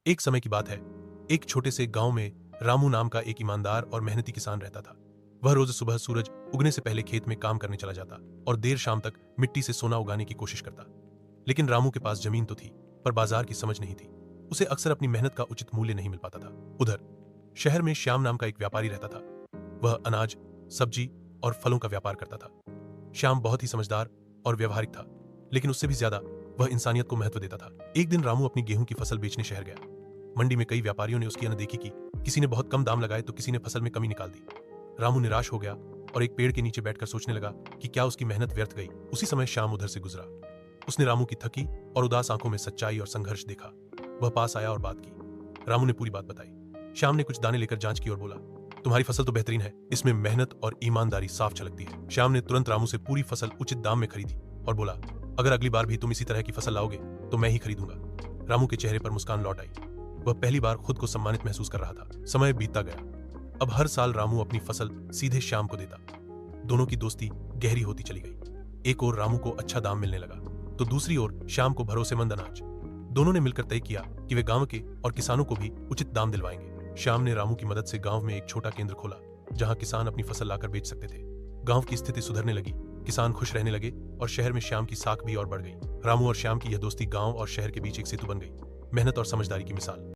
एक समय की बात है। एक छोटे से गांव में रामू नाम का एक ईमानदार और मेहनती किसान रहता था। वह रोज सुबह सूरज उगने से पहले खेत में काम करने चला जाता और देर शाम तक मिट्टी से सोना उगाने की कोशिश करता। लेकिन रामू के पास जमीन तो थी, पर बाजार की समझ नहीं थी। उसे अक्सर अपनी मेहनत का उचित मूल्य नहीं मिल पाता था। उधर शहर में श्याम नाम का एक व्यापारी रहता था। वह अनाज, सब्जी और फलों का व्यापार करता था। श्याम बहुत ही समझदार और व्यवहारिक था, लेकिन उससे भी ज्यादा वह इंसानियत को महत्व देता था। एक दिन रामू अपनी गेहूं की फसल बेचने शहर गया। मंडी में कई व्यापारियों ने उसकी अनदेखी की। किसी ने बहुत कम दाम लगाए तो किसी ने फसल में कमी निकाल दी। रामू निराश हो गया और एक पेड़ के नीचे बैठकर सोचने लगा कि क्या उसकी मेहनत व्यर्थ गई। उसी समय श्याम उधर से गुजरा। उसने रामू की थकी और उदास आंखों में सच्चाई और संघर्ष देखा। वह पास आया और बात की। रामू ने पूरी बात बताई। श्याम ने कुछ दाने लेकर जांच की और बोला, तुम्हारी फसल तो बेहतरीन है, इसमें मेहनत और ईमानदारी साफ झलकती है। श्याम ने तुरंत रामू से पूरी फसल उचित दाम में खरीदी और बोला, अगर अगली बार भी तुम इसी तरह की फसल लाओगे तो मैं ही खरीदूंगा। रामू के चेहरे पर मुस्कान लौट आई। वह पहली बार खुद को सम्मानित महसूस कर रहा था। समय बीतता गया। अब हर साल रामू अपनी फसल सीधे श्याम को देता। दोनों की दोस्ती गहरी होती चली गई। एक ओर रामू को अच्छा दाम मिलने लगा तो दूसरी ओर श्याम को भरोसेमंद अनाज। दोनों ने मिलकर तय किया कि वे गांव के और किसानों को भी उचित दाम दिलवाएंगे। श्याम ने रामू की मदद से गांव में एक छोटा केंद्र खोला, जहां किसान अपनी फसल लाकर बेच सकते थे। गांव की स्थिति सुधरने लगी, किसान खुश रहने लगे और शहर में श्याम की साख भी और बढ़ गई। रामू और श्याम की यह दोस्ती गांव और शहर के बीच एक सेतु बन गई। मेहनत और समझदारी की मिसाल।